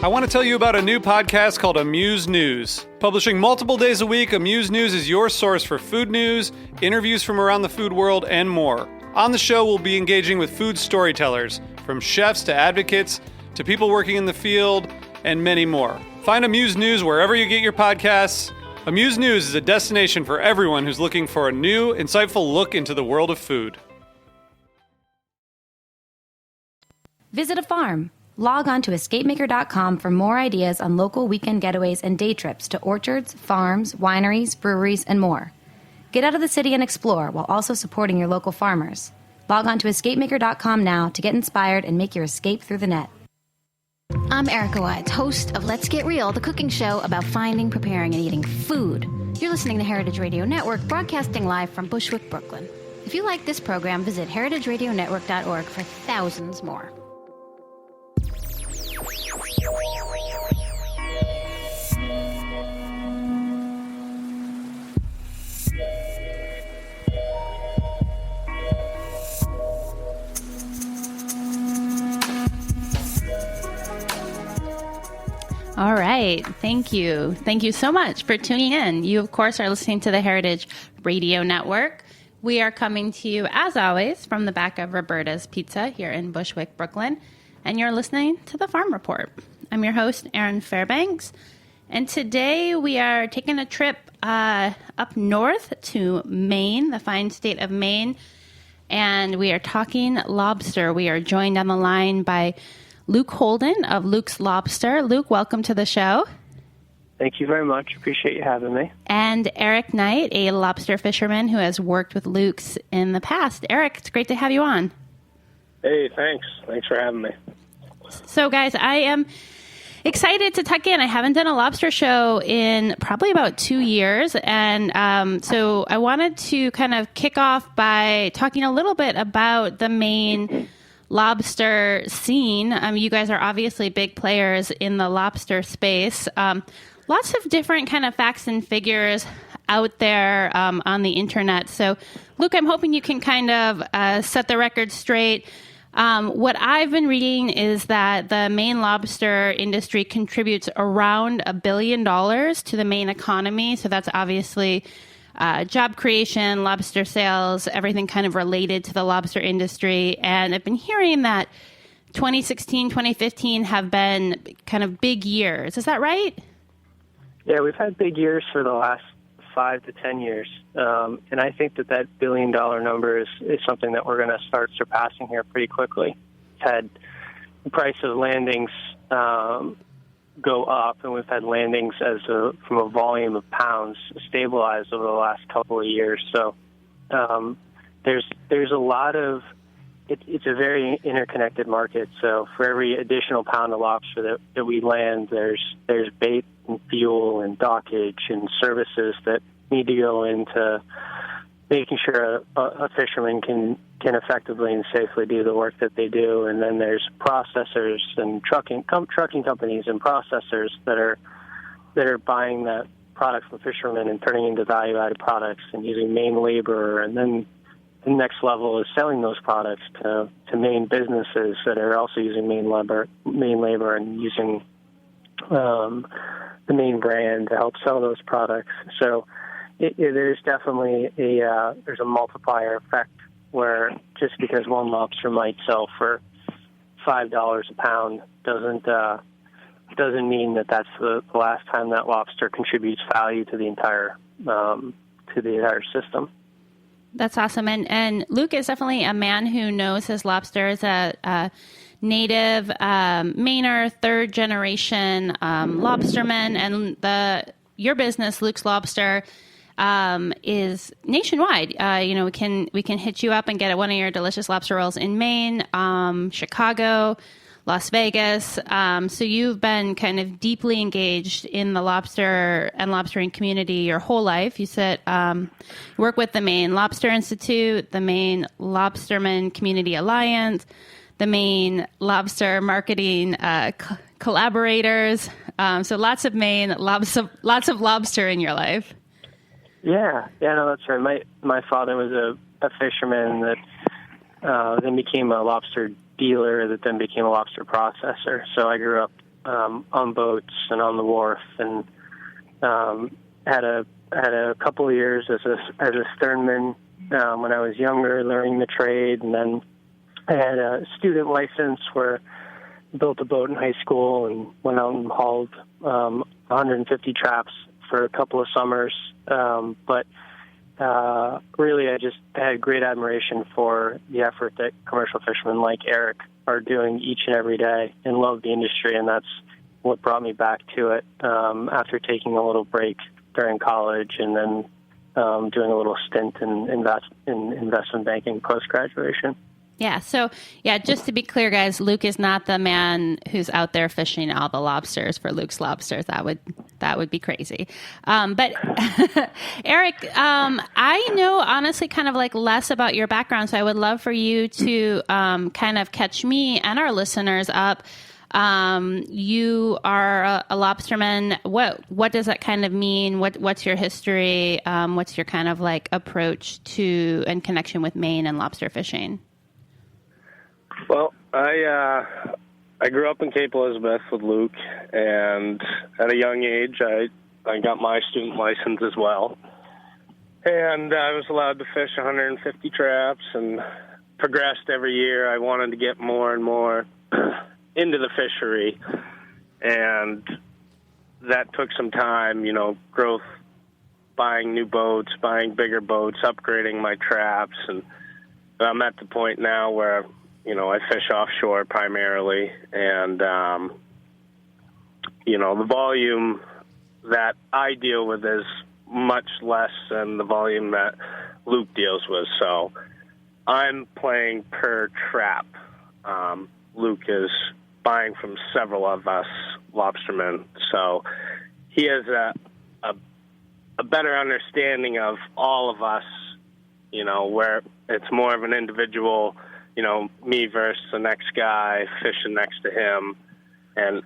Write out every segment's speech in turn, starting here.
I want to tell you about a new podcast called Amuse News. Publishing multiple days a week, Amuse News is your source for food news, interviews from around the food world, and more. On the show, we'll be engaging with food storytellers, from chefs to advocates to people working in the field, and many more. Find Amuse News wherever you get your podcasts. Amuse News is a destination for everyone who's looking for a new, insightful look into the world of food. Visit a farm. Log on to escapemaker.com for more ideas on local weekend getaways and day trips to orchards, farms, wineries, breweries, and more. Get out of the city and explore while also supporting your local farmers. Log on to escapemaker.com now to get inspired and make your escape through the net. I'm Erica Wides, host of Let's Get Real, the cooking show about finding, preparing, and eating food. You're listening to Heritage Radio Network, broadcasting live from Bushwick, Brooklyn. If you like this program, visit heritageradionetwork.org for thousands more. All right. Thank you. Thank you so much for tuning in. You, of course, are listening to the Heritage Radio Network. We are coming to you, as always, from the back of Roberta's Pizza here in Bushwick, Brooklyn. And you're listening to the Farm Report. I'm your host, Erin Fairbanks. And today we are taking a trip up north to Maine, the fine state of Maine. And we are talking lobster. We are joined on the line by Luke Holden of Luke's Lobster. Luke, welcome to the show. Thank you very much. Appreciate you having me. And Eric Knight, a lobster fisherman who has worked with Luke's in the past. Eric, it's great to have you on. Hey, thanks. Thanks for having me. So, guys, I am excited to tuck in. I haven't done a lobster show in probably about 2 years. And so I wanted to kind of kick off by talking a little bit about the Maine lobster scene. You guys are obviously big players in the lobster space. Lots of different kind of facts and figures out there on the internet. So, Luke, I'm hoping you can kind of set the record straight. What I've been reading is that the Maine lobster industry contributes around $1 billion to the Maine economy. So that's obviously job creation, lobster sales, everything kind of related to the lobster industry. And I've been hearing that 2016, 2015 have been kind of big years. Is that right? Yeah, we've had big years for the last 5 to 10 years. And I think that $1 billion number is something that we're going to start surpassing here pretty quickly. We've had the price of landings go up, and we've had landings from a volume of pounds stabilized over the last couple of years. So there's a lot of it's a very interconnected market. So for every additional pound of lobster that we land, there's bait and fuel and dockage and services that need to go into making sure a fisherman can effectively and safely do the work that they do. And then there's processors and trucking companies and processors that are buying that product from fishermen and turning into value-added products and using Maine labor. And then the next level is selling those products to Maine businesses that are also using Maine labor and using the Maine brand to help sell those products. So there's definitely there's a multiplier effect where just because one lobster might sell for $5 a pound doesn't mean that that's the last time that lobster contributes value to the entire system. That's awesome. And Luke is definitely a man who knows his lobster. Is a native Mainer, third generation lobsterman, and your business, Luke's Lobster, is nationwide. We can hit you up and get one of your delicious lobster rolls in Maine, Chicago, Las Vegas. So you've been kind of deeply engaged in the lobster and lobstering community your whole life. You work with the Maine Lobster Institute, the Maine Lobstermen Community Alliance, the Maine Lobster Marketing Collaborators. So lots of Maine, lots of lobster in your life. Yeah, no, that's right. My father was a fisherman that then became a lobster dealer that then became a lobster processor. So I grew up on boats and on the wharf, and had a couple of years as a sternman when I was younger, learning the trade, and then I had a student license where I built a boat in high school and went out and hauled 150 traps for a couple of summers. But really, I just had great admiration for the effort that commercial fishermen like Eric are doing each and every day, and love the industry, and that's what brought me back to it after taking a little break during college, and then doing a little stint in investment banking post-graduation. Yeah. So, just to be clear, guys, Luke is not the man who's out there fishing all the lobsters for Luke's Lobsters. That would be crazy. But Eric, I know honestly kind of like less about your background, so I would love for you to kind of catch me and our listeners up. You are a lobsterman. What does that kind of mean? What's your history? What's your kind of like approach to and connection with Maine and lobster fishing? Well, I grew up in Cape Elizabeth with Luke, and at a young age, I got my student license as well. And I was allowed to fish 150 traps and progressed every year. I wanted to get more and more into the fishery, and that took some time, growth, buying new boats, buying bigger boats, upgrading my traps, and I'm at the point now where I fish offshore primarily, and, the volume that I deal with is much less than the volume that Luke deals with. So I'm playing per trap. Luke is buying from several of us lobstermen. So he has a better understanding of all of us, where it's more of an individual, me versus the next guy fishing next to him, and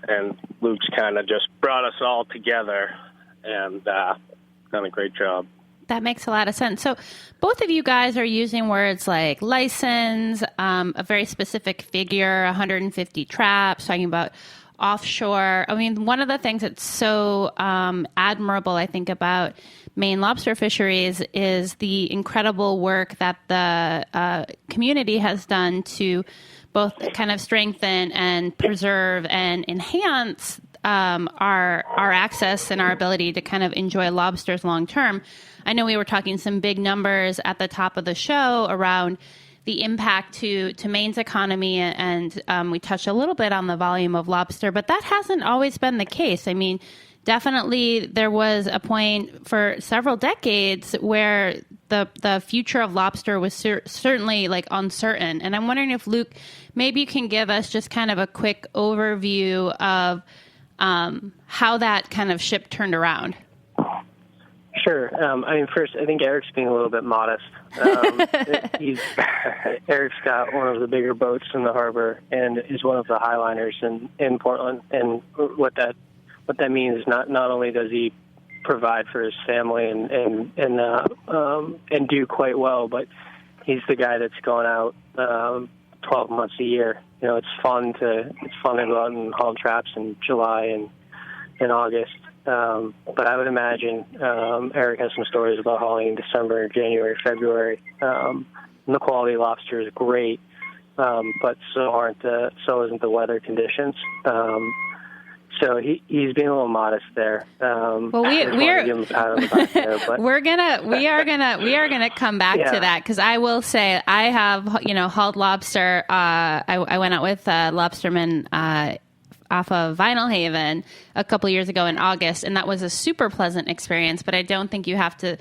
Luke's kind of just brought us all together and done a great job. That makes a lot of sense. So both of you guys are using words like license, a very specific figure, 150 traps, talking about offshore. I mean, one of the things that's so admirable, I think, about Maine lobster fisheries is the incredible work that the community has done to both kind of strengthen and preserve and enhance our access and our ability to kind of enjoy lobsters long term. I know we were talking some big numbers at the top of the show around the impact to Maine's economy, and we touched a little bit on the volume of lobster, but that hasn't always been the case. I mean, definitely there was a point for several decades where the future of lobster was certainly like uncertain. And I'm wondering if, Luke, maybe you can give us just kind of a quick overview of how that kind of ship turned around. Sure. First, I think Eric's being a little bit modest. Eric's got one of the bigger boats in the harbor and is one of the highliners in Portland. And what that means is not only does he provide for his family and do quite well, but he's the guy that's going out 12 months a year. It's fun to go out and haul traps in July and in August. But I would imagine Eric has some stories about hauling in December, January, February. And the quality of lobster is great, but so isn't the weather conditions. So he's being a little modest there. Well, we are gonna come back to that, because I will say I have hauled lobster. I went out with lobstermen off of Vinyl Haven a couple years ago in August, and that was a super pleasant experience. But I don't think you have to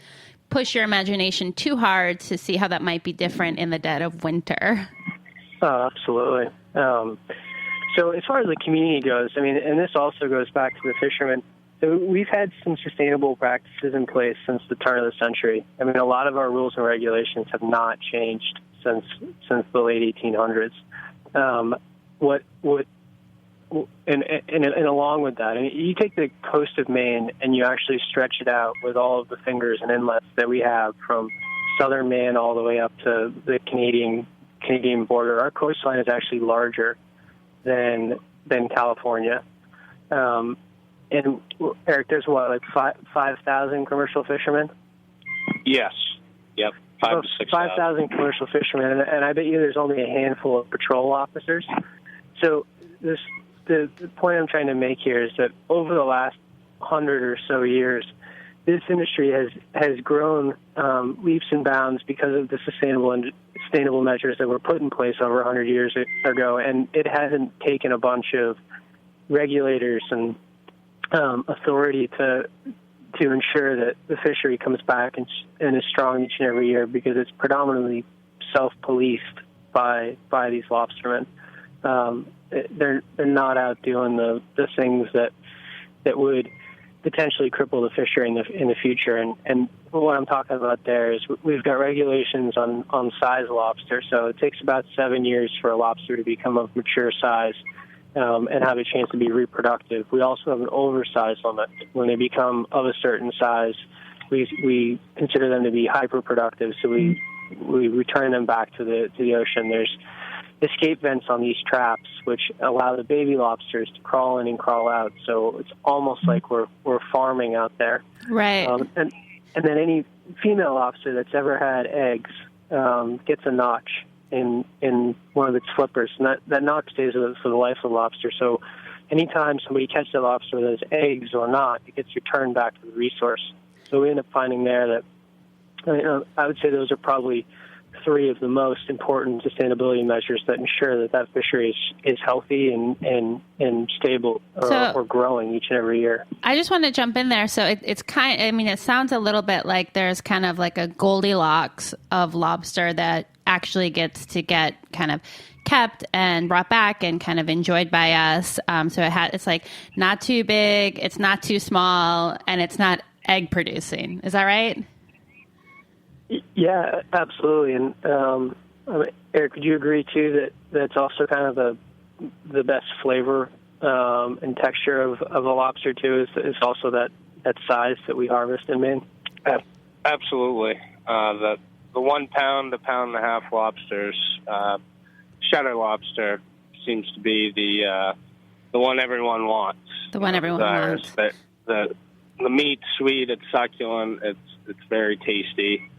push your imagination too hard to see how that might be different in the dead of winter. Oh, absolutely. So as far as the community goes, and this also goes back to the fishermen, we've had some sustainable practices in place since the turn of the century. A lot of our rules and regulations have not changed since the late 1800s. And along with that, you take the coast of Maine and you actually stretch it out with all of the fingers and inlets that we have from southern Maine all the way up to the Canadian border. Our coastline is actually larger than California. And Eric, there's what, like 5,000 commercial fishermen? Yes. Yep. 5,000 commercial fishermen, and I bet you there's only a handful of patrol officers. So the point I'm trying to make here is that over the last 100 or so years, this industry has grown leaps and bounds because of the sustainable measures that were put in place over 100 years ago, and it hasn't taken a bunch of regulators and authority to ensure that the fishery comes back and is strong each and every year, because it's predominantly self-policed by these lobstermen. They're not out doing the things that would potentially cripple the fishery in the future. And what I'm talking about there is we've got regulations on size lobster. So it takes about 7 years for a lobster to become of mature size and have a chance to be reproductive. We also have an oversize limit. When they become of a certain size, we consider them to be hyperproductive. So we return them back to the ocean. There's escape vents on these traps, which allow the baby lobsters to crawl in and crawl out. So it's almost like we're farming out there. Right. And then any female lobster that's ever had eggs gets a notch in one of its flippers, and that notch stays with it for the life of the lobster. So anytime somebody catches a lobster that has eggs or not, it gets returned back to the resource. So we end up finding there that I would say those are probably three of the most important sustainability measures that ensure that fishery is healthy and stable or growing each and every year. I just want to jump in there. So it's it sounds a little bit like there's kind of like a Goldilocks of lobster that actually gets to get kind of kept and brought back and kind of enjoyed by us. So it's like not too big, it's not too small, and it's not egg producing. Is that right? Yeah, absolutely. And Eric, would you agree too that it's also kind of the best flavor and texture of a lobster too is also that size that we harvest in Maine? Absolutely. The 1 pound to pound and a half lobsters, cheddar lobster seems to be the one everyone wants. The one everyone wants. The meat's sweet, it's succulent, it's very tasty.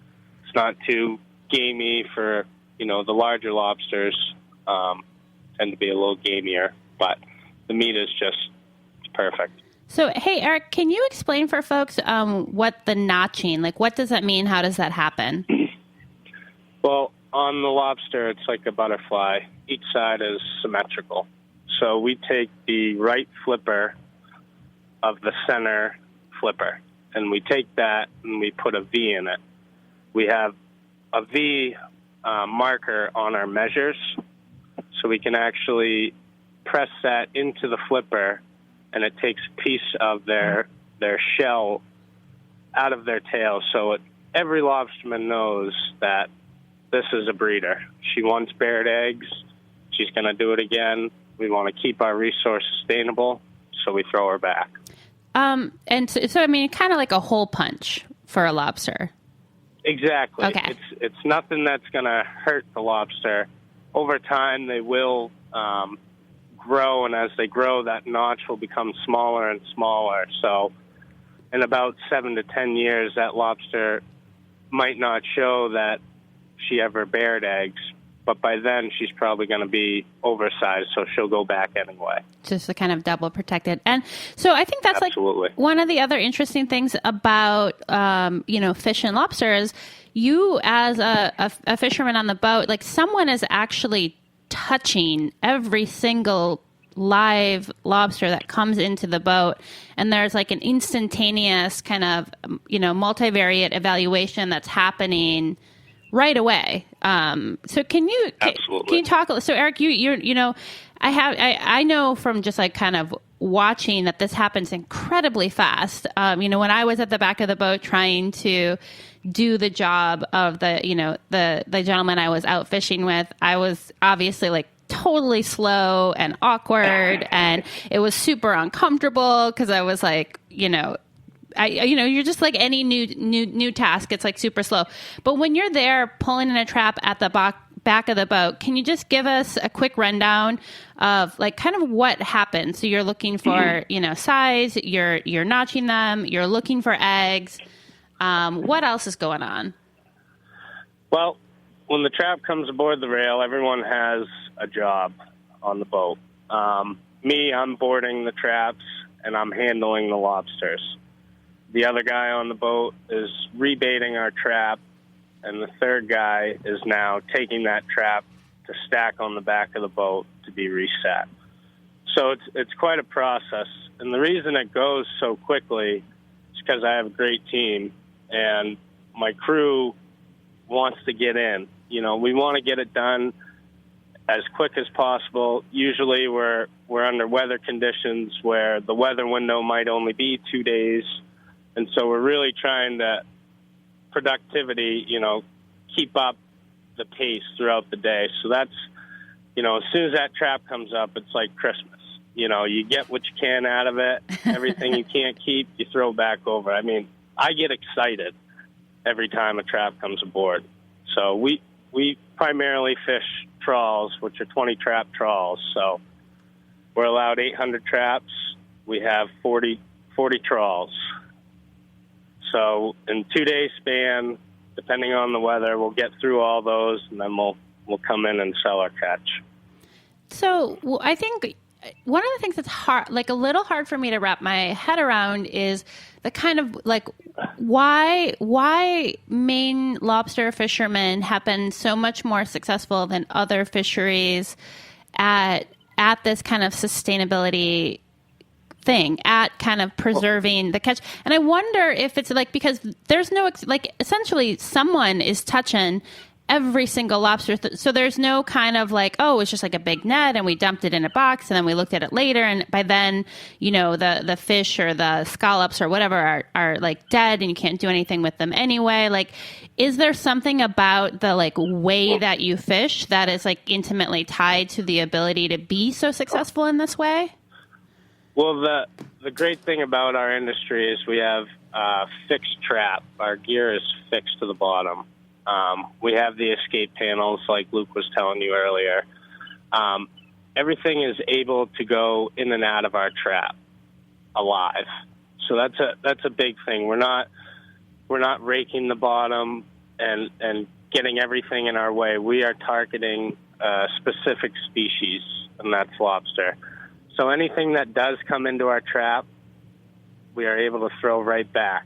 It's not too gamey for, the larger lobsters tend to be a little gamier, but the meat is just perfect. So, hey, Eric, can you explain for folks what the notching, like what does that mean? How does that happen? Well, on the lobster, it's like a butterfly. Each side is symmetrical. So we take the right flipper of the center flipper, and we take that and we put a V in it. We have a V marker on our measures, so we can actually press that into the flipper, and it takes a piece of their shell out of their tail. So every lobsterman knows that this is a breeder. She once bared eggs. She's going to do it again. We want to keep our resource sustainable, so we throw her back. And so kind of like a hole punch for a lobster. Exactly. Okay. It's nothing that's going to hurt the lobster. Over time, they will grow, and as they grow, that notch will become smaller and smaller. So in about 7 to 10 years, that lobster might not show that she ever bared eggs, but by then she's probably going to be oversized, so she'll go back anyway. Just to kind of double protected. And so I think that's Absolutely. Like one of the other interesting things about, fish and lobsters. You as a fisherman on the boat, like someone is actually touching every single live lobster that comes into the boat, and there's like an instantaneous kind of, multivariate evaluation that's happening right away. So can you talk? So Eric, I know from just like kind of watching that this happens incredibly fast. When I was at the back of the boat trying to do the job of the gentleman I was out fishing with, I was obviously like totally slow and awkward, and it was super uncomfortable because I was like, you're just like any new task. It's like super slow. But when you're there pulling in a trap at the back of the boat. Can you just give us a quick rundown of like kind of what happened? So you're looking for, size, you're notching them, you're looking for eggs. What else is going on? Well, when the trap comes aboard the rail, everyone has a job on the boat. Me, I'm boarding the traps and I'm handling the lobsters. The other guy on the boat is rebaiting our trap, and the third guy is now taking that trap to stack on the back of the boat to be reset. So it's quite a process, and the reason it goes so quickly is because I have a great team, and my crew wants to get in. We want to get it done as quick as possible. Usually we're under weather conditions where the weather window might only be 2 days, and so we're really trying to productivity, keep up the pace throughout the day. So that's, as soon as that trap comes up, it's like Christmas. You get what you can out of it. Everything you can't keep, you throw back over. I mean, I get excited every time a trap comes aboard. So we primarily fish trawls, which are 20 trap trawls. So we're allowed 800 traps. We have 40 trawls. So in 2 day span, depending on the weather, we'll get through all those, and then we'll come in and sell our catch. So I think one of the things that's hard, like a little hard for me to wrap my head around, is the kind of like why Maine lobster fishermen have been so much more successful than other fisheries at this kind of sustainability thing, at kind of preserving the catch. And I wonder if it's like, because there's no, like essentially someone is touching every single lobster. So there's no kind of like, oh, it's just like a big net and we dumped it in a box and then we looked at it later. And by then, the fish or the scallops or whatever are like dead and you can't do anything with them anyway. Like, is there something about the like way that you fish that is like intimately tied to the ability to be so successful in this way? Well, the great thing about our industry is we have fixed trap. Our gear is fixed to the bottom. We have the escape panels, like Luke was telling you earlier. Everything is able to go in and out of our trap alive. So that's a big thing. We're not raking the bottom and getting everything in our way. We are targeting a specific species, and that's lobster. So anything that does come into our trap, we are able to throw right back.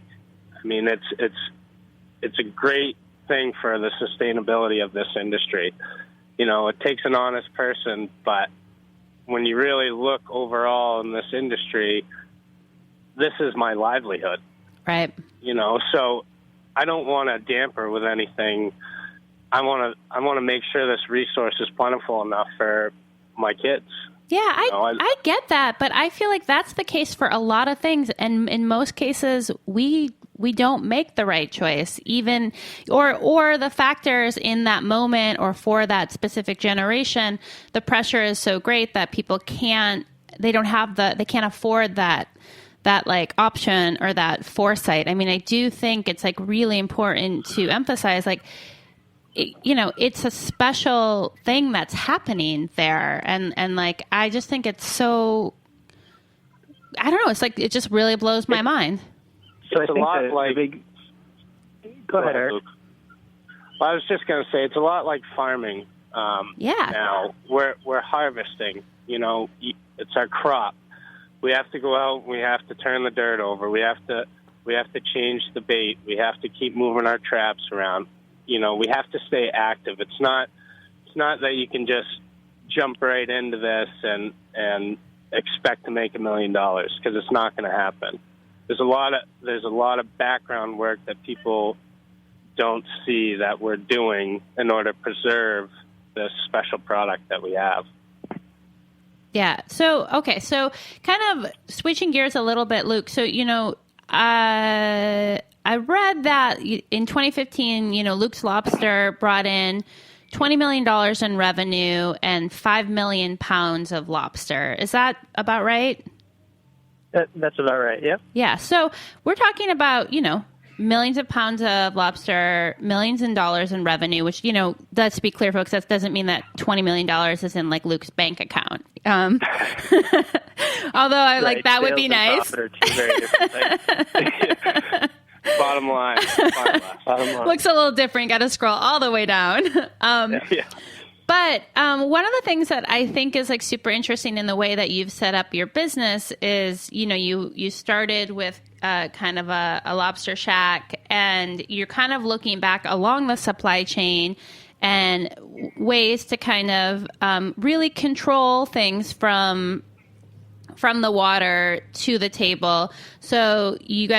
I mean, it's a great thing for the sustainability of this industry. It takes an honest person, but when you really look overall in this industry, this is my livelihood. Right. So I don't want to damper with anything. I want to make sure this resource is plentiful enough for my kids. Yeah, I get that, but I feel like that's the case for a lot of things, and in most cases, we don't make the right choice, even or the factors in that moment or for that specific generation. The pressure is so great that people can't afford that like option or that foresight. I mean, I do think it's like really important to emphasize like, it's a special thing that's happening there. And like, I just think it's so, I don't know. It's like, it just really blows my mind. So it's a lot like, go ahead, Eric. Well, I was just going to say, it's a lot like farming. Now we're harvesting, it's our crop. We have to go out, we have to turn the dirt over. We have to change the bait. We have to keep moving our traps around. We have to stay active. It's not that you can just jump right into this and expect to make $1 million, because it's not going to happen. There's a lot of background work that people don't see that we're doing in order to preserve this special product that we have. Yeah. So, okay. So kind of switching gears a little bit, Luke. So, I read that in 2015, Luke's Lobster brought in $20 million in revenue and 5 million pounds of lobster. Is that about right? That's about right, yeah. Yeah. So we're talking about, millions of pounds of lobster, millions in dollars in revenue, which, let's be clear, folks, that doesn't mean that $20 million is in like Luke's bank account. Although that would be nice. Profit are two very different things. Bottom line. Looks a little different. Got to scroll all the way down. Yeah. But one of the things that I think is like super interesting in the way that you've set up your business is, you started with kind of a lobster shack, and you're kind of looking back along the supply chain and ways to kind of really control things from the water to the table. So you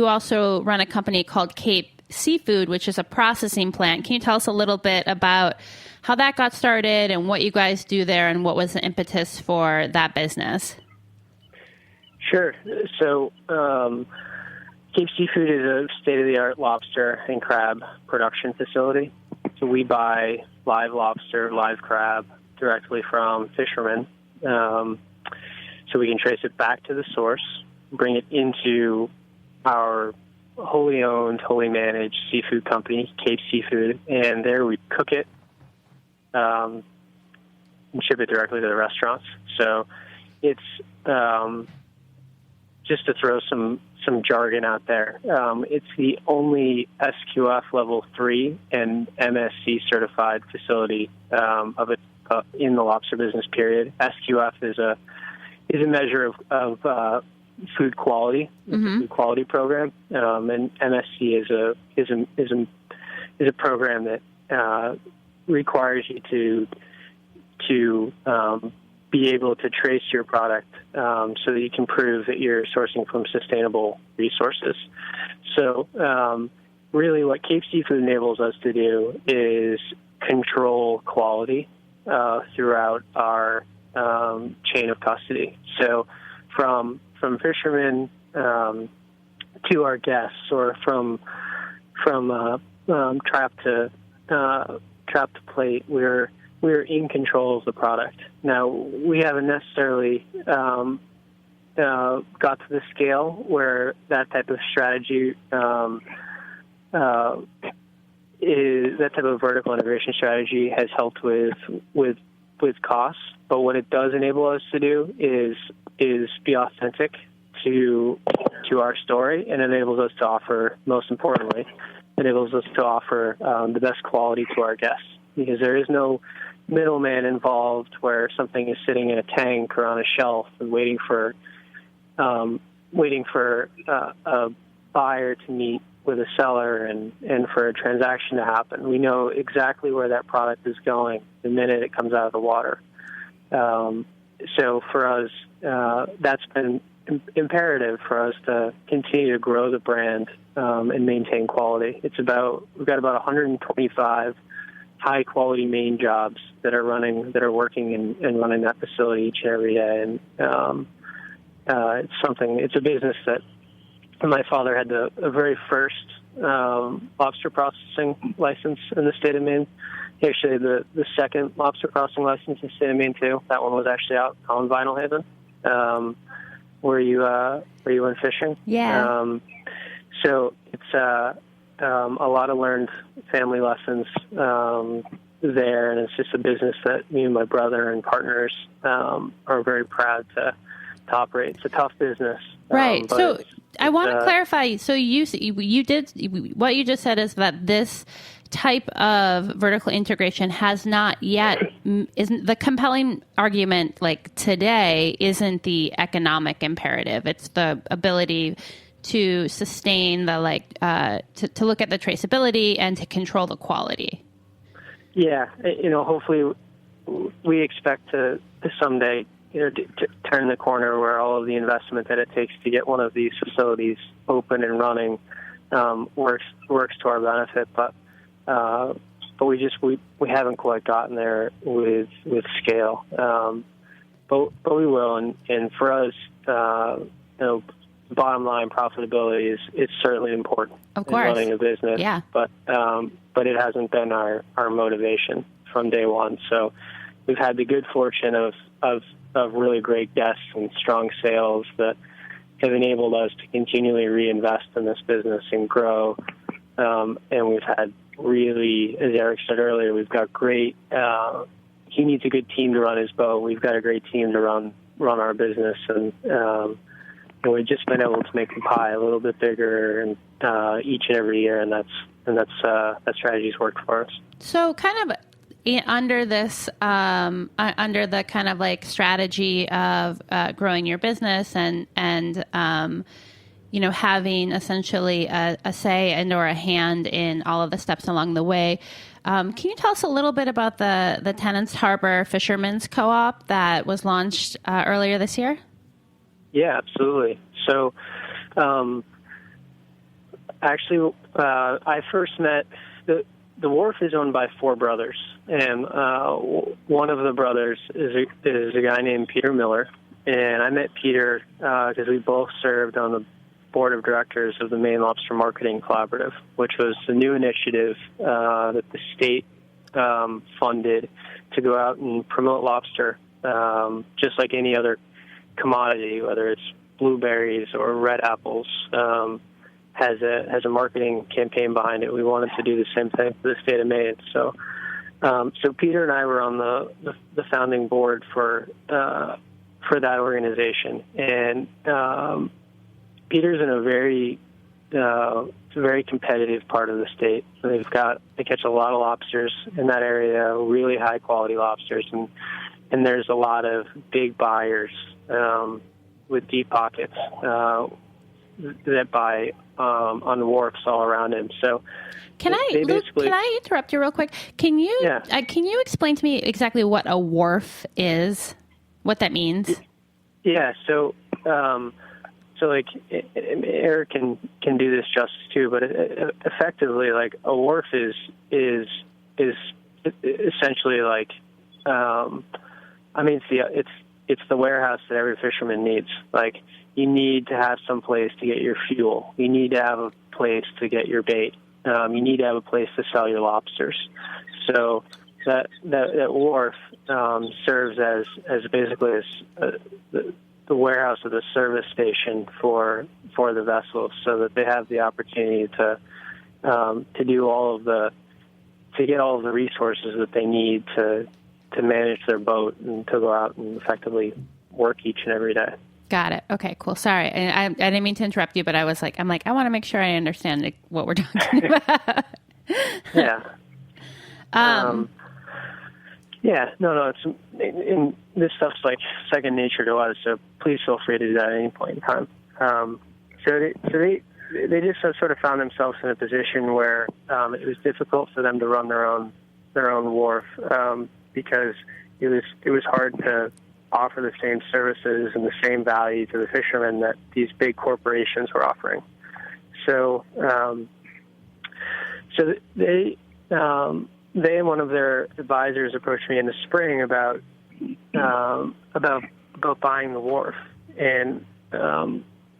also run a company called Cape Seafood, which is a processing plant. Can you tell us a little bit about how that got started and what you guys do there and what was the impetus for that business? Sure. So Cape Seafood is a state-of-the-art lobster and crab production facility. So we buy live lobster, live crab directly from fishermen. So we can trace it back to the source, bring it into our wholly owned, wholly managed seafood company, Cape Seafood, and there we cook it and ship it directly to the restaurants. So it's just to throw some jargon out there. It's the only SQF Level 3 and MSC certified facility of it in the lobster business. Period. SQF is a measure of food quality, food quality program, and MSC is a program that requires you to be able to trace your product so that you can prove that you're sourcing from sustainable resources. So really what Cape Seafood enables us to do is control quality throughout our chain of custody. So from fishermen to our guests, or from trap to plate, we're in control of the product. Now, we haven't necessarily got to the scale where that type of strategy that type of vertical integration strategy has helped with costs. But what it does enable us to do is be authentic to our story, and enables us to offer, most importantly, enables us to offer the best quality to our guests, because there is no middleman involved where something is sitting in a tank or on a shelf and waiting for a buyer to meet with a seller and for a transaction to happen. We know exactly where that product is going the minute it comes out of the water. So for us, that's been imperative for us to continue to grow the brand and maintain quality. We've got about 125 high quality Maine jobs that are working and running that facility each and every day. And it's a business that my father had the very first lobster processing license in the state of Maine. Actually, the second lobster processing license in the state of Maine too. That one was actually out on Vinyl Haven. Were you went fishing? Yeah. So it's a lot of learned family lessons there, and it's just a business that me and my brother and partners are very proud to operate. It's a tough business, right? So I want to clarify. So you did what you just said is that this type of vertical integration has not yet isn't the compelling argument like today isn't the economic imperative. It's the ability to sustain the to look at the traceability and to control the quality. Yeah, hopefully we expect to someday to turn the corner where all of the investment that it takes to get one of these facilities open and running works to our benefit, but we haven't quite gotten there with scale, but we will, and for us, bottom line profitability is certainly important. Of course, in running a business. Yeah, but it hasn't been our motivation from day one. So we've had the good fortune of really great guests and strong sales that enabled us to continually reinvest in this business and grow. And we've had really, as Eric said earlier, we've got great. He needs a good team to run his boat. We've got a great team to run our business, and we've just been able to make the pie a little bit bigger and each and every year, and that strategy's worked for us. So, kind of under this, under the kind of like strategy of growing your business and having essentially a say and or a hand in all of the steps along the way. Can you tell us a little bit about the Tennant's Harbor Fishermen's Co-op that was launched earlier this year? Yeah, absolutely. So, actually, I first met the wharf is owned by four brothers, and one of the brothers is a guy named Peter Miller, and I met Peter because we both served on the board of directors of the Maine Lobster Marketing Collaborative, which was a new initiative that the state funded to go out and promote lobster, just like any other commodity, whether it's blueberries or red apples, has a marketing campaign behind it. We wanted to do the same thing for the state of Maine. So Peter and I were on the founding board for that organization, and Peter's in a very competitive part of the state. They catch a lot of lobsters in that area, really high quality lobsters, and there's a lot of big buyers with deep pockets that buy on the wharfs all around him. So, Luke, can I interrupt you real quick? Can you explain to me exactly what a wharf is? What that means? Yeah. So like Eric can do this justice too, but effectively, like a wharf is essentially like, it's the warehouse that every fisherman needs. Like, you need to have some place to get your fuel. You need to have a place to get your bait. You need to have a place to sell your lobsters. So that wharf serves as basically the warehouse or the service station for the vessels, so that they have the opportunity to do to get all of the resources that they need to manage their boat and to go out and effectively work each and every day. Got it. Okay, cool. Sorry. I didn't mean to interrupt you, but I was like, I want to make sure I understand what we're talking about. Yeah. Yeah, no, it's this stuff's like second nature to us, so please feel free to do that at any point in time. So they just sort of found themselves in a position where it was difficult for them to run their own wharf because it was hard to offer the same services and the same value to the fishermen that these big corporations were offering. So they and one of their advisors approached me in the spring about buying the wharf, and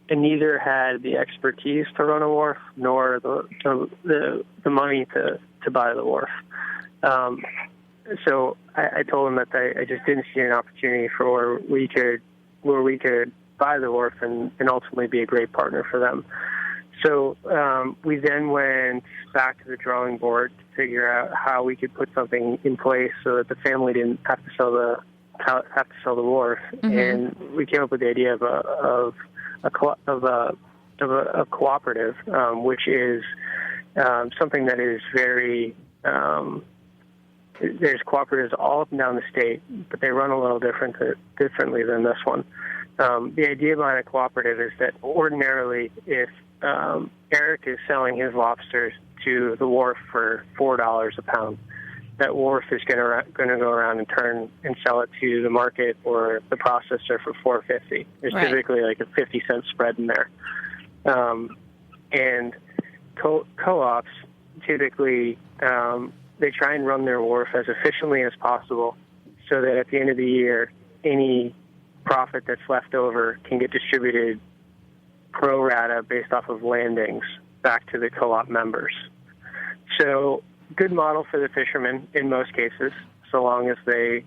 neither had the expertise to run a wharf nor the money to buy the wharf. So I told them that I just didn't see an opportunity for where we could buy the wharf and ultimately be a great partner for them. So we then went back to the drawing board to figure out how we could put something in place so that the family didn't have to sell the wharf, mm-hmm. and we came up with the idea of a cooperative, which is something that is very. There's cooperatives all up and down the state, but they run a little differently than this one. The idea behind a cooperative is that ordinarily, if Eric is selling his lobsters to the wharf for $4 a pound, that wharf is going to go around and turn and sell it to the market or the processor for $4.50. There's right. Typically like a 50-cent spread in there. And co-ops typically they try and run their wharf as efficiently as possible, so that at the end of the year, any profit that's left over can get distributed pro rata based off of landings back to the co-op members. So good model for the fishermen in most cases, so long as they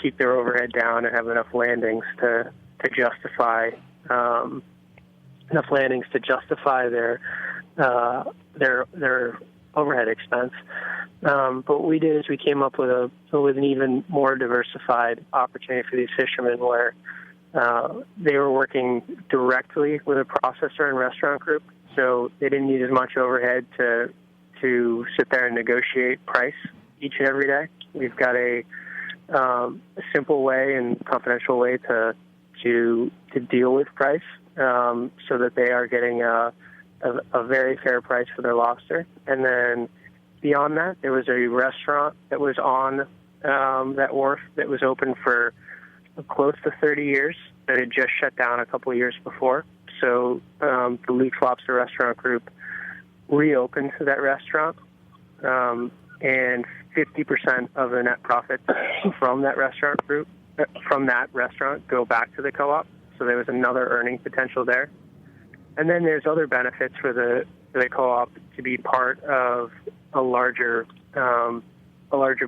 keep their overhead down and have enough landings to justify landings to justify their overhead expense. But what we did is we came up with an even more diversified opportunity for these fishermen, where they were working directly with a processor and restaurant group, so they didn't need as much overhead to sit there and negotiate price each and every day. We've got a simple way and confidential way to deal with price, so that they are getting a very fair price for their lobster. And then beyond that, there was a restaurant that was on that wharf that was open for close to 30 years that had just shut down a couple of years before. So the Luke Lobster Restaurant Group reopened that restaurant, and 50% of the net profits from that restaurant go back to the co-op. So there was another earning potential there. And then there's other benefits for the co-op to be part of a larger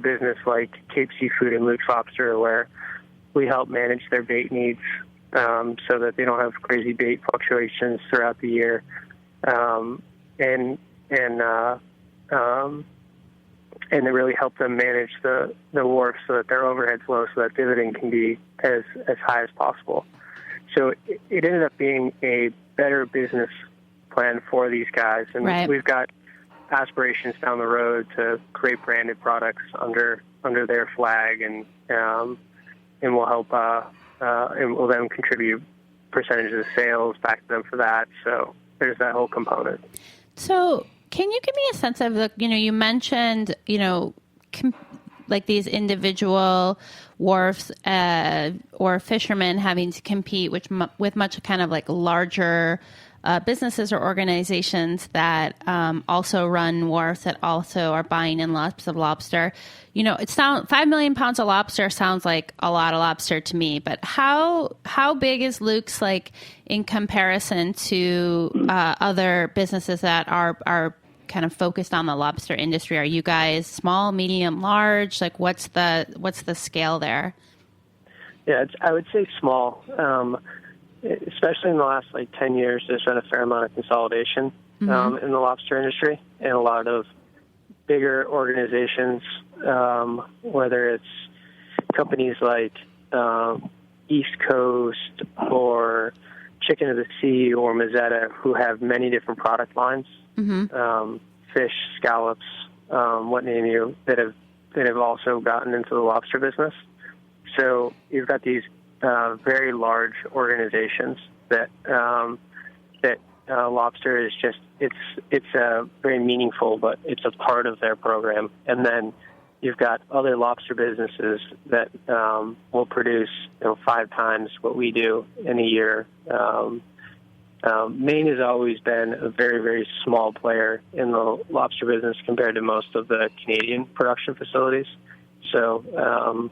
business like Cape Seafood and Luke's Lobster, where we help manage their bait needs, so that they don't have crazy bait fluctuations throughout the year, and they really help them manage the wharf so that their overhead's low, so that dividend can be as high as possible. So it ended up being a better business plan for these guys, and right. We've got aspirations down the road to create branded products under their flag, and we'll help and we'll then contribute percentages of sales back to them for that. So there's that whole component. So can you give me a sense of you mentioned, like these individual wharfs or fishermen having to compete with much kind of like larger businesses or organizations that also run wharfs, that also are buying in lots of lobster. 5 million pounds of lobster sounds like a lot of lobster to me, but how big is Luke's like in comparison to other businesses that are kind of focused on the lobster industry? Are you guys small, medium, large? Like what's the scale there? Yeah, I would say small. Especially in the last 10 years, there's been a fair amount of consolidation in the lobster industry, and a lot of bigger organizations, whether it's companies like East Coast or Chicken of the Sea or Mazzetta, who have many different product lines, fish, scallops, what name you, that have also gotten into the lobster business. So you've got these very large organizations that lobster is just it's very meaningful, but it's a part of their program. And then you've got other lobster businesses that will produce 5 times what we do in a year. Maine has always been a very, very small player in the lobster business compared to most of the Canadian production facilities. So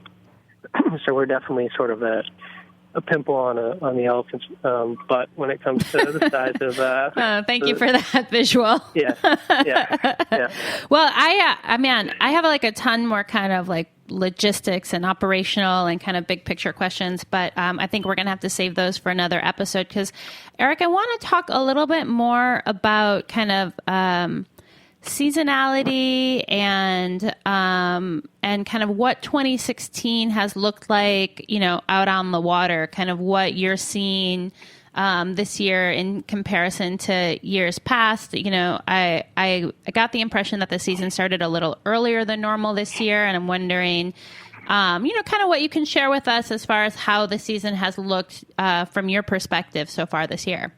we're definitely sort of a pimple on the elephant's butt when it comes to the size of. Thank you for that visual. Yeah. Well, I have a ton more kind of logistics and operational and kind of big picture questions, but I think we're going to have to save those for another episode, because Eric, I want to talk a little bit more about kind of seasonality and kind of what 2016 has looked like, out on the water, kind of what you're seeing this year in comparison to years past. I got the impression that the season started a little earlier than normal this year, and I'm wondering, kind of what you can share with us as far as how the season has looked from your perspective so far this year.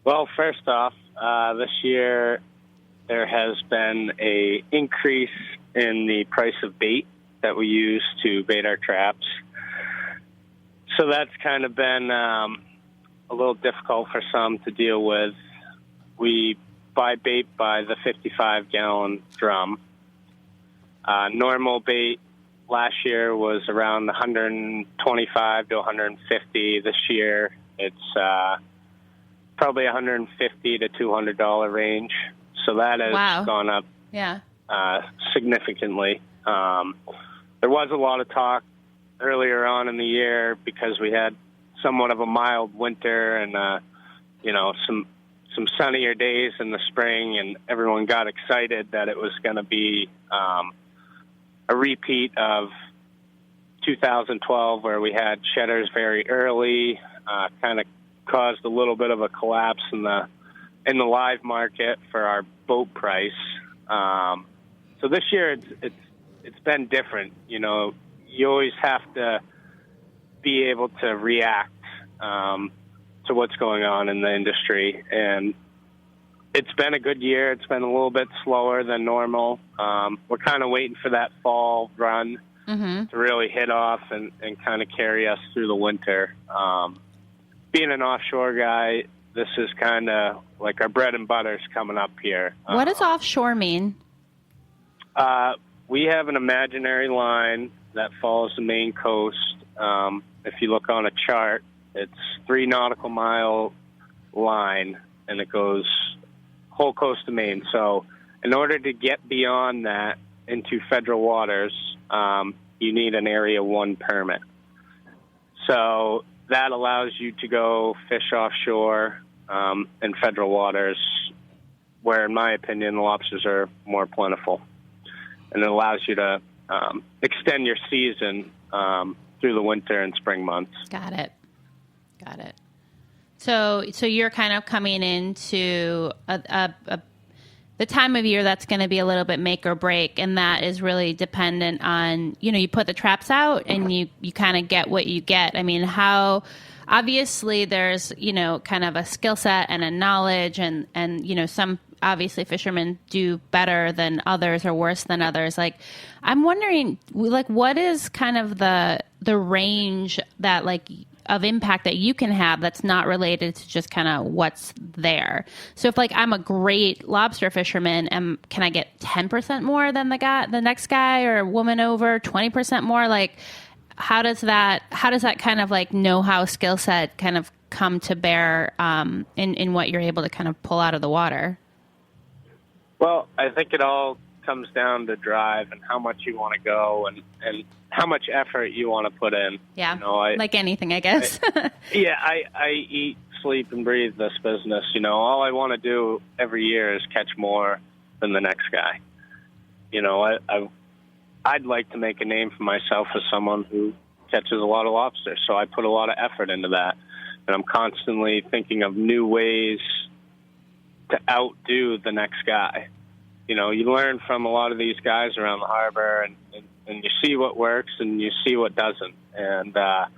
Well, first off, this year there has been a increase in the price of bait that we use to bait our traps. So that's kind of been a little difficult for some to deal with. We buy bait by the 55-gallon drum. Normal bait last year was around 125 to 150. This year it's probably $150 to $200 range. So that has gone up significantly. There was a lot of talk earlier on in the year because we had somewhat of a mild winter and some sunnier days in the spring, and everyone got excited that it was going to be a repeat of 2012, where we had shedders very early, kind of caused a little bit of a collapse in the live market for our boat price. So this year it's been different. You always have to be able to react to what's going on in the industry, and it's been a good year. It's been a little bit slower than normal. We're kind of waiting for that fall run to really hit off and kind of carry us through the winter. Being an offshore guy, this is kind of like our bread and butter's coming up here. What does offshore mean? We have an imaginary line that follows the Maine coast. If you look on a chart, it's 3 nautical mile line, and it goes whole coast of Maine. So in order to get beyond that into federal waters, you need an Area 1 permit. So that allows you to go fish offshore in federal waters, where, in my opinion, the lobsters are more plentiful. And it allows you to extend your season through the winter and spring months. Got it. So you're kind of coming into the time of year that's going to be a little bit make or break, and that is really dependent on, you put the traps out and you kind of get what you get. I mean, how obviously there's, kind of a skill set and a knowledge and some obviously fishermen do better than others or worse than others. Like, I'm wondering, like, what is kind of the range that, like, of impact that you can have that's not related to just kind of what's there. So if, like, I'm a great lobster fisherman, can I get 10% more than the next guy or woman over 20% more? Like, how does that kind of, like, know-how skill set kind of come to bear in what you're able to kind of pull out of the water? Well, I think it all comes down to drive and how much you want to go and how much effort you want to put in. Yeah, like anything, I guess. I eat, sleep, and breathe this business. All I want to do every year is catch more than the next guy. I'd like to make a name for myself as someone who catches a lot of lobsters, so I put a lot of effort into that. And I'm constantly thinking of new ways to outdo the next guy. You learn from a lot of these guys around the harbor, and you see what works and you see what doesn't. And I've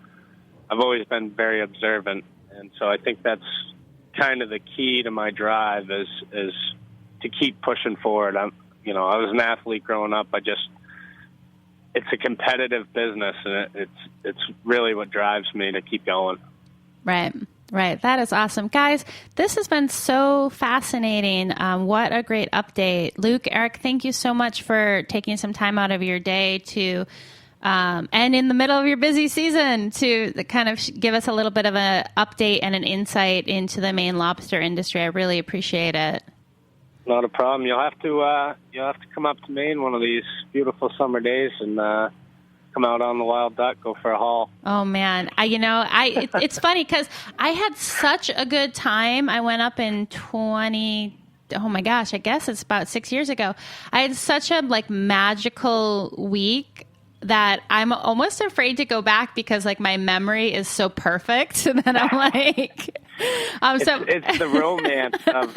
always been very observant, and so I think that's kind of the key to my drive is to keep pushing forward. I was an athlete growing up. It's a competitive business, and it's really what drives me to keep going. Right. That is awesome. Guys, this has been so fascinating. What a great update. Luke, Eric, thank you so much for taking some time out of your day to, and in the middle of your busy season, to kind of give us a little bit of an update and an insight into the Maine lobster industry. I really appreciate it. Not a problem. You'll have to come up to Maine one of these beautiful summer days and come out on the wild duck, go for a haul. Oh man, it's funny because I had such a good time. I went up in I guess it's about 6 years ago. I had such a magical week that I'm almost afraid to go back because my memory is so perfect that I'm like, it's the romance of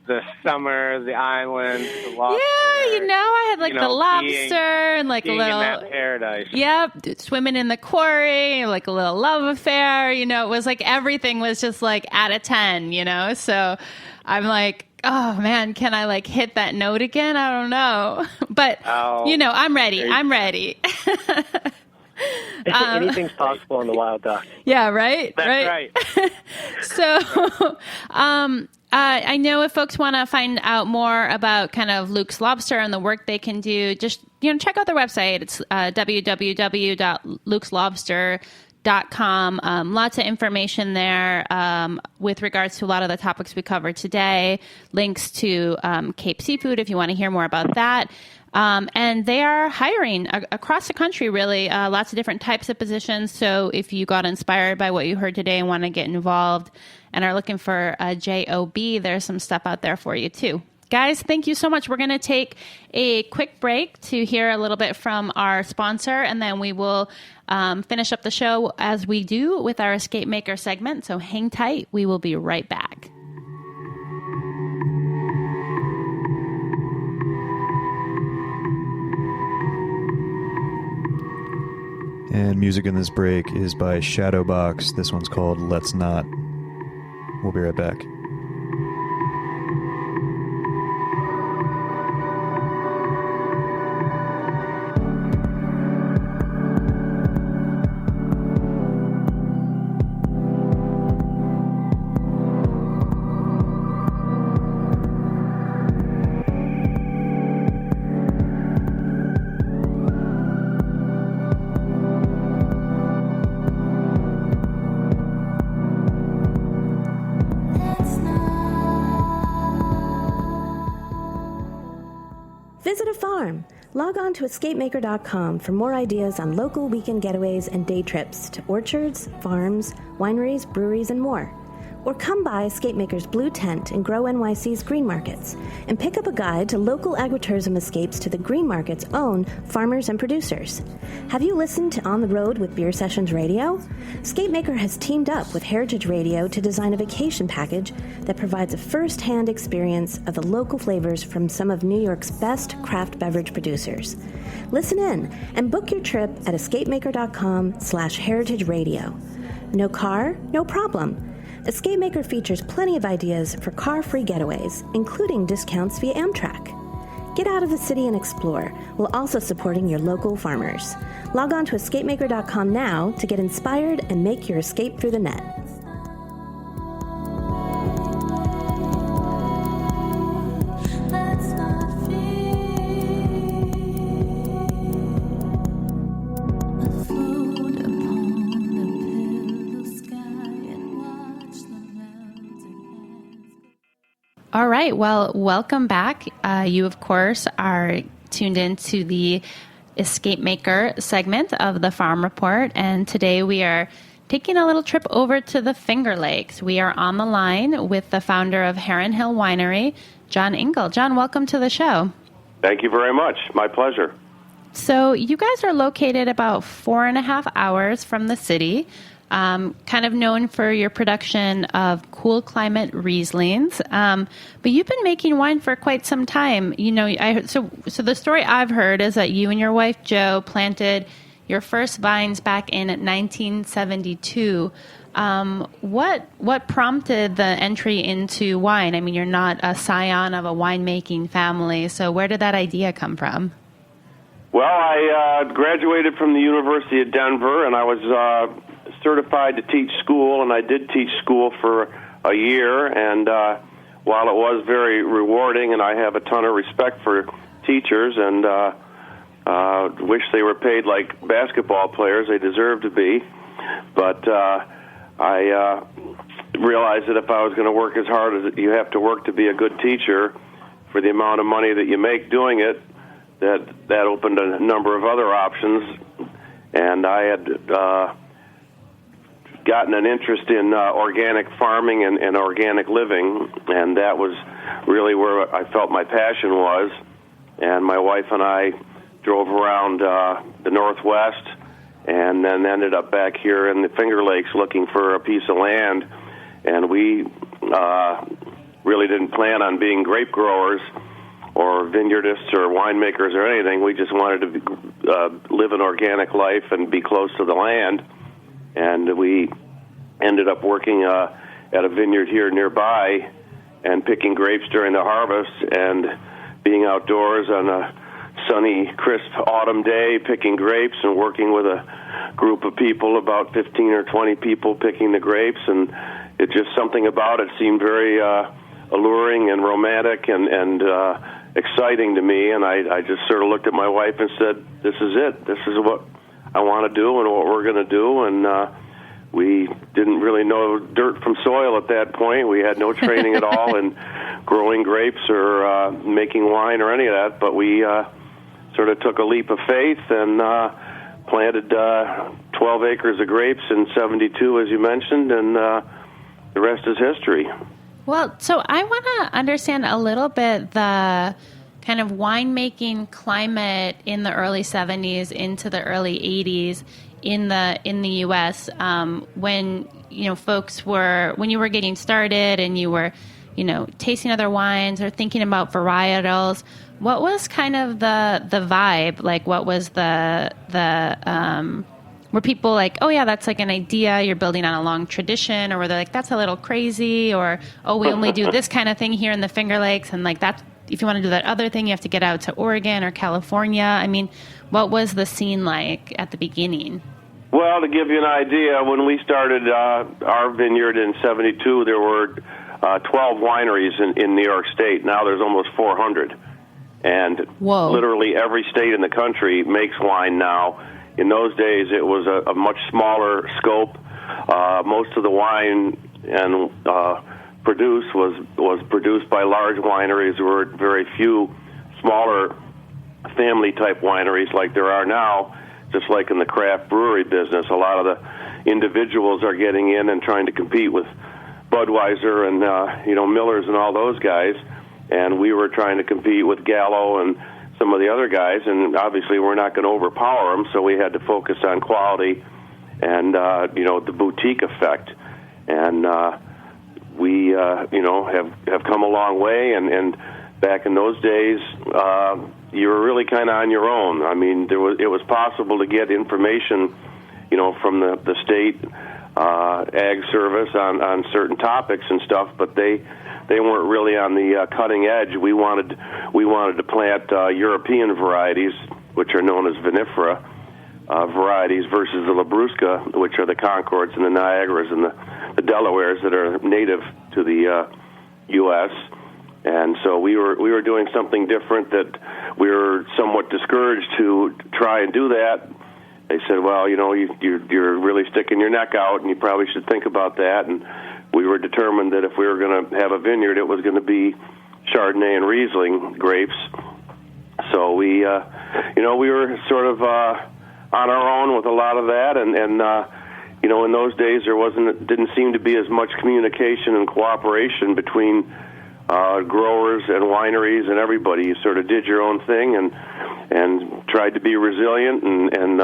the summer, the island, the lobster. Yeah, I had the lobster and a little in that paradise. Yep, swimming in the quarry, a little love affair. It was everything was just out of 10. So I'm like, oh man, can I hit that note again? I don't know, but I'm ready. I'm ready. Anything's possible on the wild duck. Yeah, right. That's right. So, I know if folks want to find out more about kind of Luke's Lobster and the work they can do, just check out their website. It's www.lukeslobster.com. Lots of information there with regards to a lot of the topics we covered today. Links to Cape Seafood if you want to hear more about that. And they are hiring across the country, really, lots of different types of positions. So if you got inspired by what you heard today and want to get involved and are looking for a job, there's some stuff out there for you, too. Guys, thank you so much. We're going to take a quick break to hear a little bit from our sponsor, and then we will finish up the show as we do with our Escape Maker segment. So hang tight. We will be right back. And music in this break is by Shadowbox. This one's called Let's Not. We'll be right back. Visit a farm. Log on to escapemaker.com for more ideas on local weekend getaways and day trips to orchards, farms, wineries, breweries, and more. Or come by Escape Maker's Blue Tent and Grow NYC's Green Markets and pick up a guide to local agritourism escapes to the Green Market's own farmers and producers. Have you listened to On the Road with Beer Sessions Radio? Escape Maker has teamed up with Heritage Radio to design a vacation package that provides a first-hand experience of the local flavors from some of New York's best craft beverage producers. Listen in and book your trip at escapemaker.com/heritage radio. No car? No problem. Escape Maker features plenty of ideas for car-free getaways, including discounts via Amtrak. Get out of the city and explore, while also supporting your local farmers. Log on to escapemaker.com now to get inspired and make your escape through the net. All right. Well, welcome back. You, of course, are tuned into the Escape Maker segment of the Farm Report. And today we are taking a little trip over to the Finger Lakes. We are on the line with the founder of Heron Hill Winery, John Engel. John, welcome to the show. Thank you very much. My pleasure. So you guys are located about 4.5 hours from the city. Kind of known for your production of cool climate Rieslings, but you've been making wine for quite some time. You know, so the story I've heard is that you and your wife Jo planted your first vines back in 1972. What prompted the entry into wine? I mean, you're not a scion of a winemaking family, so where did that idea come from? Well, I graduated from the University of Denver, and I was certified to teach school, and I did teach school for a year, and while it was very rewarding, and I have a ton of respect for teachers, and wish they were paid like basketball players, they deserve to be, but I realized that if I was going to work as hard as you have to work to be a good teacher, for the amount of money that you make doing it, that opened a number of other options, and I had gotten an interest in organic farming and organic living, and that was really where I felt my passion was. And my wife and I drove around the Northwest and then ended up back here in the Finger Lakes looking for a piece of land. And we really didn't plan on being grape growers or vineyardists or winemakers or anything. We just wanted to live an organic life and be close to the land. And we ended up working at a vineyard here nearby and picking grapes during the harvest and being outdoors on a sunny, crisp autumn day picking grapes and working with a group of people, about 15 or 20 people picking the grapes. And it just something about it seemed very alluring and romantic and exciting to me. And I just sort of looked at my wife and said, this is it. This is what I want to do and what we're going to do. And we didn't really know dirt from soil at that point. We had no training at all in growing grapes or making wine or any of that. But we sort of took a leap of faith and planted 12 acres of grapes in 72, as you mentioned, and the rest is history. Well, so I want to understand a little bit the kind of winemaking climate in the early 70s into the early 80s in the U.S. When folks were, when you were getting started and you were tasting other wines or thinking about varietals. What was kind of the vibe? Like, what was the were people like, oh yeah, that's like an idea, you're building on a long tradition, or were they like, that's a little crazy, or oh, we only do this kind of thing here in the Finger Lakes, and like that, if you want to do that other thing, you have to get out to Oregon or California. I mean, what was the scene like at the beginning? Well, to give you an idea, when we started our vineyard in 72, there were 12 wineries in New York State. Now there's almost 400. And Whoa. Literally every state in the country makes wine now. In those days, it was a much smaller scope. Most of the wine and produced was produced by large wineries. There were very few smaller family-type wineries like there are now. Just like in the craft brewery business, a lot of the individuals are getting in and trying to compete with Budweiser and Miller's and all those guys. And we were trying to compete with Gallo and some of the other guys, and obviously we're not going to overpower them, so we had to focus on quality and the boutique effect. And we have come a long way. And back in those days, you were really kind of on your own. I mean, it was possible to get information, from the state ag service on certain topics and stuff, but they weren't really on the cutting edge. We wanted to plant European varieties, which are known as vinifera varieties, versus the Labrusca, which are the Concords and the Niagaras and the Delawares that are native to the U.S. And so we were doing something different that we were somewhat discouraged to try and do that. They said, well, you're really sticking your neck out, and you probably should think about that. And we were determined that if we were going to have a vineyard, it was going to be Chardonnay and Riesling grapes. So we were sort of on our own with a lot of that, and in those days didn't seem to be as much communication and cooperation between growers and wineries and everybody. You sort of did your own thing and tried to be resilient and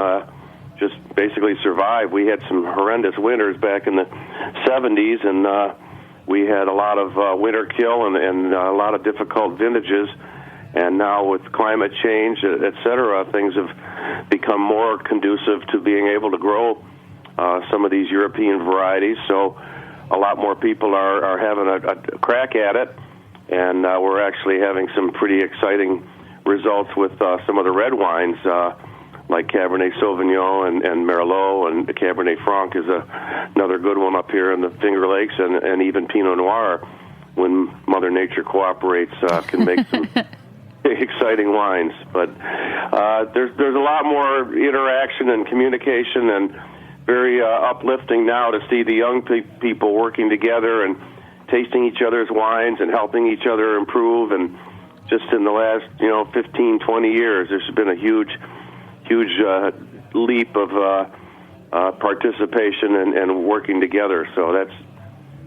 just basically survive. We had some horrendous winters back in the 70s, and we had a lot of winter kill and a lot of difficult vintages. And now with climate change, et cetera, things have become more conducive to being able to grow some of these European varieties. So a lot more people are having a crack at it, and we're actually having some pretty exciting results with some of the red wines, like Cabernet Sauvignon and Merlot, and Cabernet Franc is another good one up here in the Finger Lakes, and even Pinot Noir, when Mother Nature cooperates, can make some exciting wines. But there's a lot more interaction and communication, and very uplifting now to see the young people working together and tasting each other's wines and helping each other improve. And just in the last 15, 20 years, there's been a huge leap of participation and working together. So that's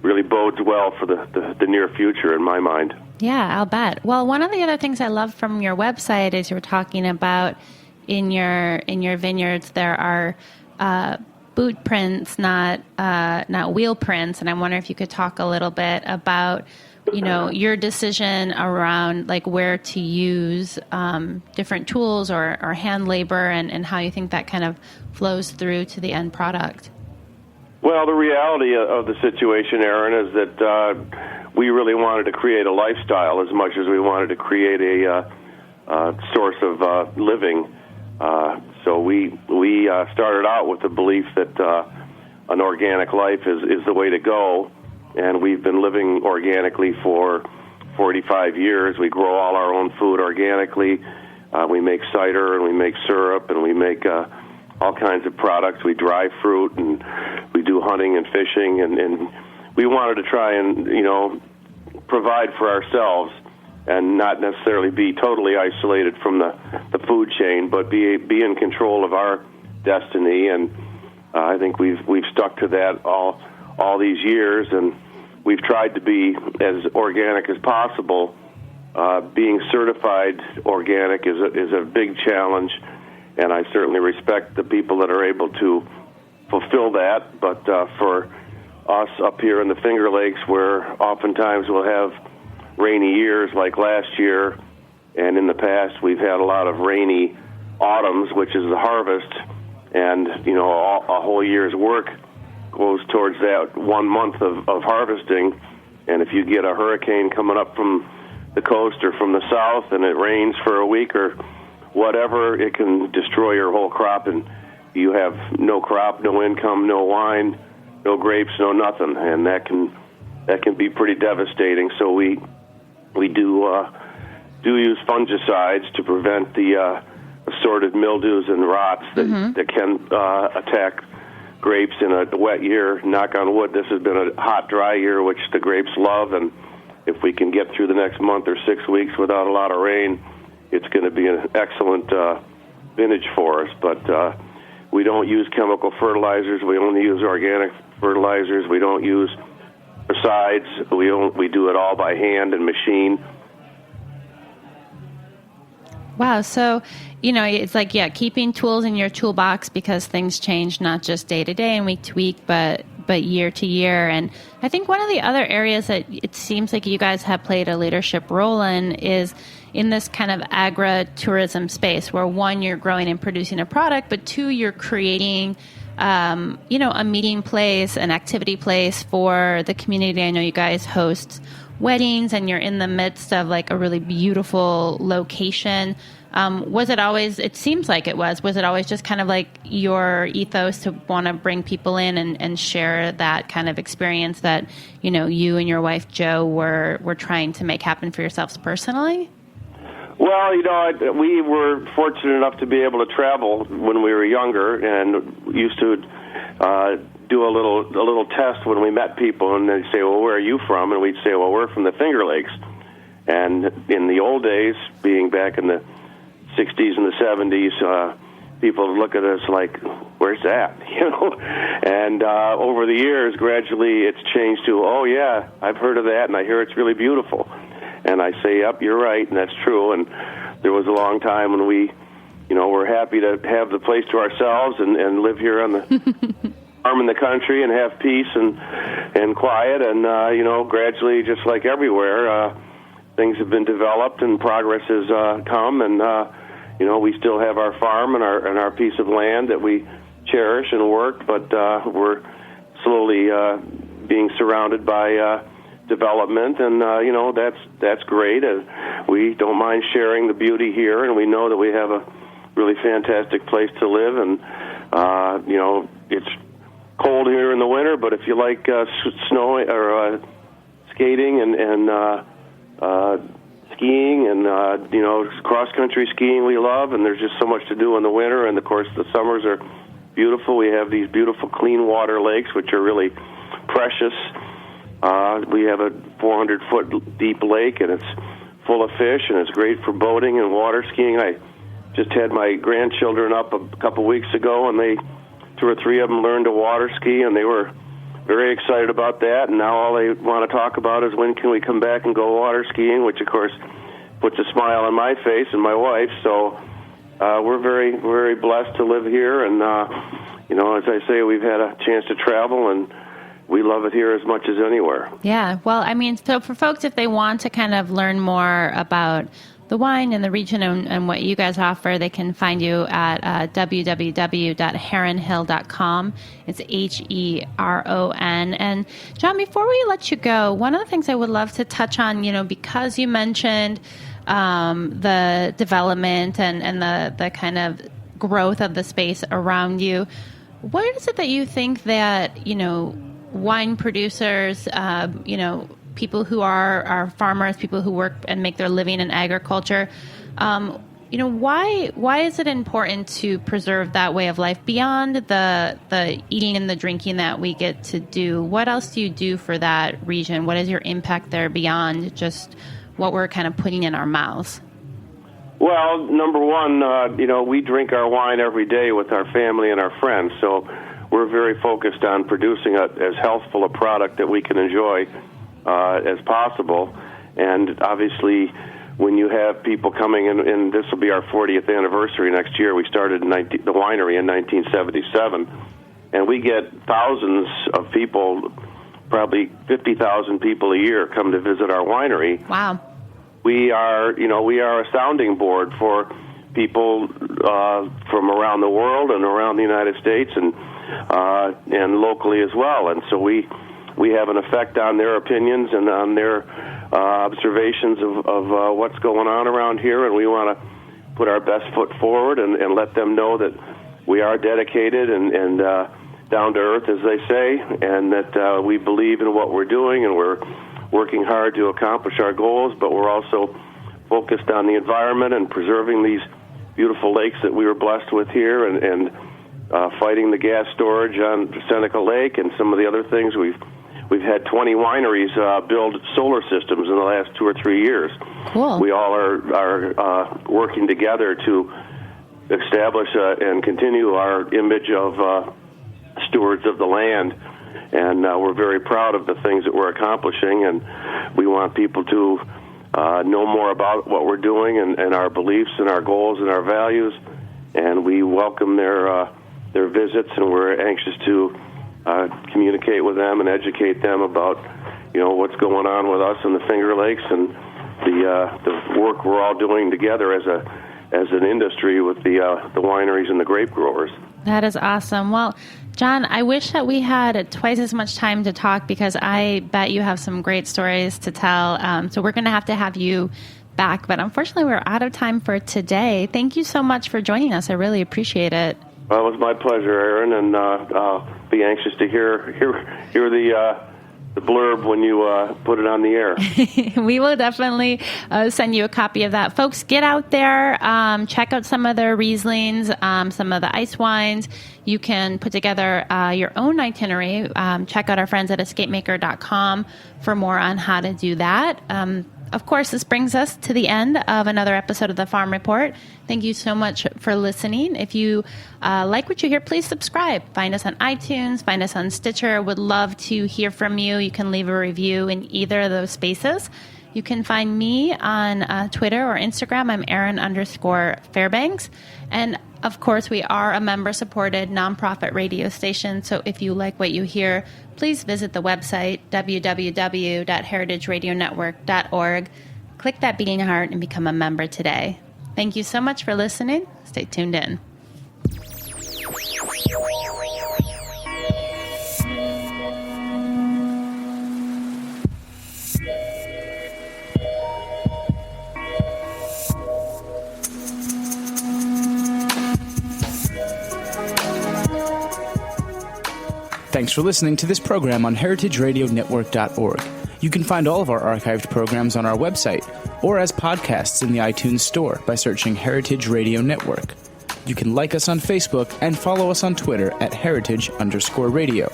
really bodes well for the near future in my mind. Yeah, I'll bet. Well, one of the other things I love from your website is you were talking about in your vineyards there are boot prints, not wheel prints, and I wonder if you could talk a little bit about your decision around like where to use different tools or hand labor, and how you think that kind of flows through to the end product. Well, the reality of the situation, Erin, is that we really wanted to create a lifestyle as much as we wanted to create a source of living. So we started out with the belief that an organic life is the way to go, and we've been living organically for 45 years. We grow all our own food organically. We make cider, and we make syrup, and we make all kinds of products. We dry fruit, and we do hunting and fishing, and we wanted to try and provide for ourselves and not necessarily be totally isolated from the food chain, but be in control of our destiny. And I think we've stuck to that all these years, and we've tried to be as organic as possible. Being certified organic is a big challenge, and I certainly respect the people that are able to fulfill that. But for us up here in the Finger Lakes, where oftentimes we'll have rainy years like last year, and in the past we've had a lot of rainy autumns, which is the harvest, and a whole year's work goes towards that 1 month of harvesting. And if you get a hurricane coming up from the coast or from the south and it rains for a week or whatever, it can destroy your whole crop, and you have no crop, no income, no wine, no grapes, no nothing, and that can be pretty devastating. So we do use fungicides to prevent the assorted mildews and rots that can attack grapes in a wet year. Knock on wood, this has been a hot, dry year, which the grapes love, and if we can get through the next month or 6 weeks without a lot of rain, it's going to be an excellent vintage for us. But we don't use chemical fertilizers. We only use organic fertilizers. We don't use pesticides. We do it all by hand and machine. Wow. So, it's like, keeping tools in your toolbox, because things change not just day to day and week to week, but year to year. And I think one of the other areas that it seems like you guys have played a leadership role in is in this kind of agritourism space, where one, you're growing and producing a product, but two, you're creating a meeting place, an activity place for the community. I know you guys host weddings, and you're in the midst of like a really beautiful location. Was it always, it seems like it was it always just kind of like your ethos to want to bring people in and share that kind of experience that, you and your wife, Jo, were trying to make happen for yourselves personally? Well, we were fortunate enough to be able to travel when we were younger, and used to do a little test when we met people, and they'd say, "Well, where are you from?" And we'd say, "Well, we're from the Finger Lakes." And in the old days, being back in the 60s and the 70s, people would look at us like, "Where's that?" And over the years, gradually, it's changed to, "Oh yeah, I've heard of that, and I hear it's really beautiful." And I say, "Yep, you're right," and that's true. And there was a long time when we, were happy to have the place to ourselves and live here on the farm in the country and have peace and quiet. And gradually, just like everywhere, things have been developed and progress has come. And we still have our farm and our piece of land that we cherish and work, but we're slowly being surrounded by development, and that's great. We don't mind sharing the beauty here, and we know that we have a really fantastic place to live. And it's cold here in the winter, but if you like snow or skating and skiing and cross country skiing, we love, and there's just so much to do in the winter. And of course, the summers are beautiful. We have these beautiful clean water lakes, which are really precious. We have a 400-foot deep lake, and it's full of fish, and it's great for boating and water skiing. I just had my grandchildren up a couple weeks ago, and 2 or 3 of them learned to water ski, and they were very excited about that. And now all they want to talk about is, when can we come back and go water skiing, which, of course, puts a smile on my face and my wife. So we're very, very blessed to live here. And, as I say, we've had a chance to travel, and we love it here as much as anywhere. Yeah. Well, so for folks, if they want to kind of learn more about the wine and the region and what you guys offer, they can find you at www.heronhill.com. It's Heron. And John, before we let you go, one of the things I would love to touch on, because you mentioned the development and the kind of growth of the space around you, what is it that you think that, wine producers, people who are farmers, people who work and make their living in agriculture, why is it important to preserve that way of life beyond the eating and the drinking that we get to do? What else do you do for that region? What is your impact there beyond just what we're kind of putting in our mouths? Well, number one, we drink our wine every day with our family and our friends, so we're very focused on producing as healthful a product that we can enjoy as possible. And obviously, when you have people coming in, and this will be our 40th anniversary next year, we started the winery in 1977, and we get thousands of people, probably 50,000 people a year come to visit our winery. Wow. We are a sounding board for people from around the world and around the United States and locally as well. And so we have an effect on their opinions and on their observations of what's going on around here, and we want to put our best foot forward and let them know that we are dedicated and down to earth, as they say, and that we believe in what we're doing, and we're working hard to accomplish our goals, but we're also focused on the environment and preserving these beautiful lakes that we were blessed with here, and fighting the gas storage on Seneca Lake and some of the other things. We've had 20 wineries build solar systems in the last 2 or 3 years. Cool. We all are working together to establish and continue our image of stewards of the land. And we're very proud of the things that we're accomplishing, and we want people to know more about what we're doing and our beliefs and our goals and our values. And we welcome their visits, and we're anxious to communicate with them and educate them about what's going on with us in the Finger Lakes and the work we're all doing together as an industry with the wineries and the grape growers. That is awesome. Well, John, I wish that we had twice as much time to talk, because I bet you have some great stories to tell. So we're going to have you back. But unfortunately, we're out of time for today. Thank you so much for joining us. I really appreciate it. Well, it was my pleasure, Erin, and I'll be anxious to hear the blurb when you put it on the air. We will definitely send you a copy of that. Folks, get out there, check out some of the Rieslings, some of the ice wines. You can put together your own itinerary. Check out our friends at escapemaker.com for more on how to do that. Of course, this brings us to the end of another episode of the Farm Report. Thank you so much for listening. If you like what you hear, please subscribe. Find us on iTunes, find us on Stitcher. Would love to hear from you. You can leave a review in either of those spaces. You can find me on Twitter or Instagram. I'm Erin_Fairbanks. And of course, we are a member-supported nonprofit radio station. So if you like what you hear, please visit the website, www.heritageradionetwork.org. Click that beating heart and become a member today. Thank you so much for listening. Stay tuned in. Thanks for listening to this program on heritageradionetwork.org. You can find all of our archived programs on our website or as podcasts in the iTunes Store by searching Heritage Radio Network. You can like us on Facebook and follow us on Twitter at @heritage_radio.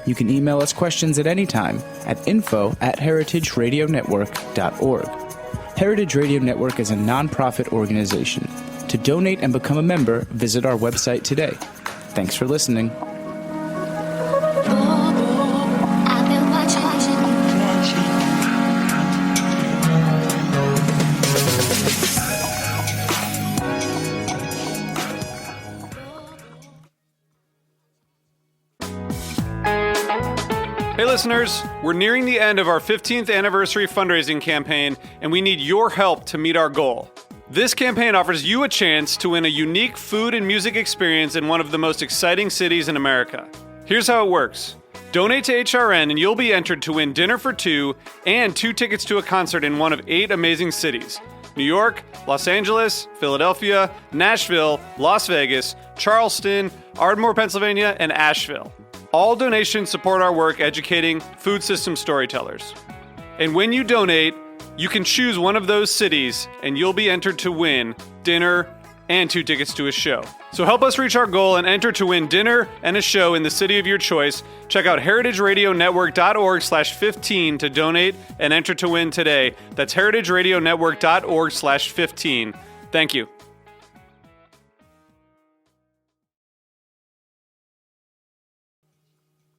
You can email us questions at any time at info@heritageradionetwork.org. Heritage Radio Network is a nonprofit organization. To donate and become a member, visit our website today. Thanks for listening. Hey listeners, we're nearing the end of our 15th anniversary fundraising campaign, and we need your help to meet our goal. This campaign offers you a chance to win a unique food and music experience in one of the most exciting cities in America. Here's how it works. Donate to HRN and you'll be entered to win dinner for two and 2 tickets to a concert in one of 8 amazing cities: New York, Los Angeles, Philadelphia, Nashville, Las Vegas, Charleston, Ardmore, Pennsylvania, and Asheville. All donations support our work educating food system storytellers. And when you donate, you can choose one of those cities and you'll be entered to win dinner and 2 tickets to a show. So help us reach our goal and enter to win dinner and a show in the city of your choice. Check out heritageradionetwork.org/15 to donate and enter to win today. That's heritageradionetwork.org/15. Thank you.